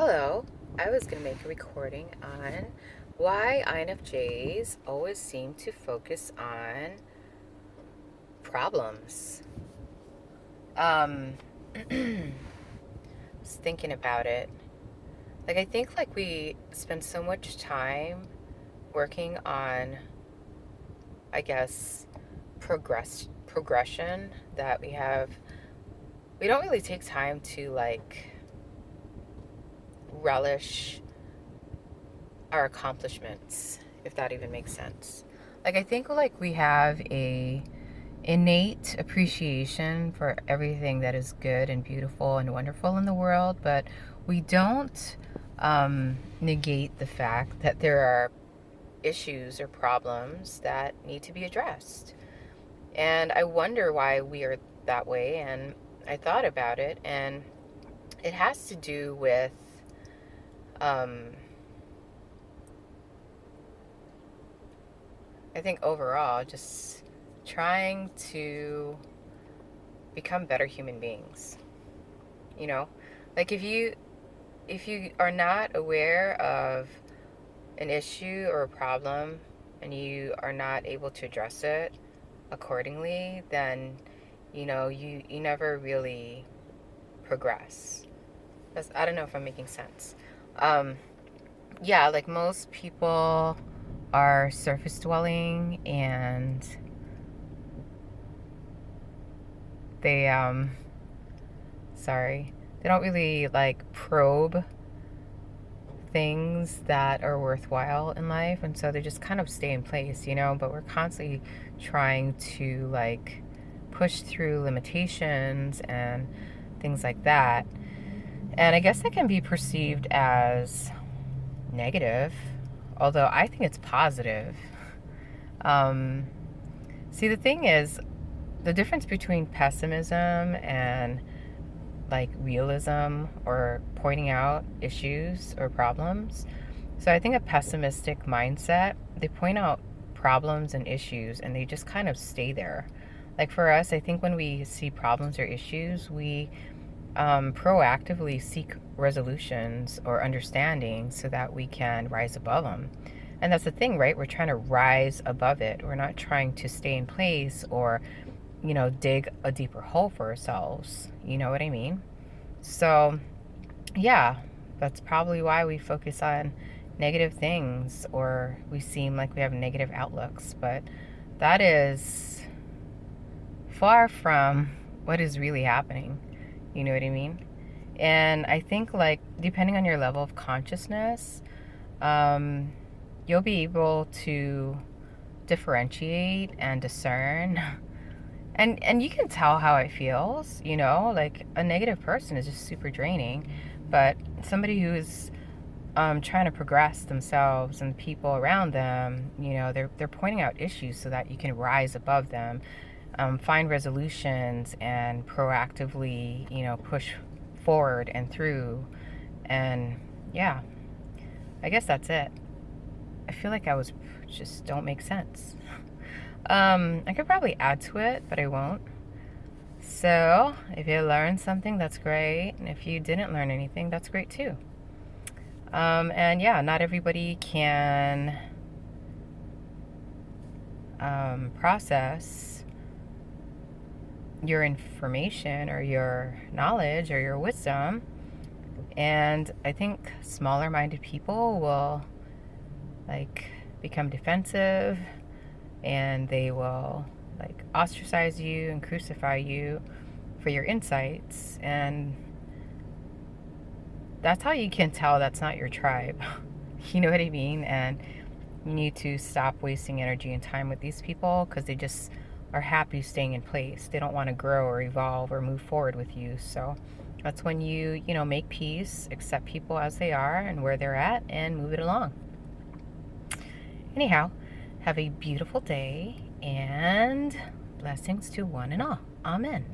Hello, I was going to make a recording on why INFJs always seem to focus on problems. Um, was thinking about it. I think we spend so much time working on, I guess, progression that we don't really take time to relish our accomplishments, if that even makes sense. I think we have a innate appreciation for everything that is good and beautiful and wonderful in the world, but we don't negate the fact that there are issues or problems that need to be addressed. And I wonder why we are that way, and I thought about it, and it has to do with um, I think overall, just trying to become better human beings. You know, if you are not aware of an issue or a problem and you are not able to address it accordingly, then you never really progress. I don't know if I'm making sense. Um, yeah, most people are surface dwelling, and they sorry, they don't really probe things that are worthwhile in life, and so they just kind of stay in place, but we're constantly trying to push through limitations and things like that. And I guess that can be perceived as negative, although I think it's positive. um, See, the thing is, the difference between pessimism and realism or pointing out issues or problems. So I think a pessimistic mindset, they point out problems and issues and they just kind of stay there. For us, I think when we see problems or issues, we proactively seek resolutions or understanding so that we can rise above them. And that's the thing, right? We're trying to rise above it. We're not trying to stay in place or dig a deeper hole for ourselves. You know what I mean? So, yeah, that's probably why we focus on negative things or we seem like we have negative outlooks. But that is far from what is really happening. You know what I mean? And I think, depending on your level of consciousness, you'll be able to differentiate and discern. And you can tell how it feels, a negative person is just super draining, but somebody who's trying to progress themselves and people around them, they're pointing out issues so that you can rise above them, find resolutions, and proactively, push forward and through. And yeah, I guess that's it. I feel like I was just don't make sense. I could probably add to it, but I won't. So, if you learned something, that's great. And if you didn't learn anything, that's great too. And yeah, not everybody can process your information or your knowledge or your wisdom. And I think smaller minded people will become defensive, and they will ostracize you and crucify you for your insights. And that's how you can tell that's not your tribe. You know what I mean? And you need to stop wasting energy and time with these people because they just are happy staying in place. They don't want to grow or evolve or move forward with you. So that's when you make peace, accept people as they are and where they're at, and move it along. Anyhow, have a beautiful day and blessings to one and all. Amen.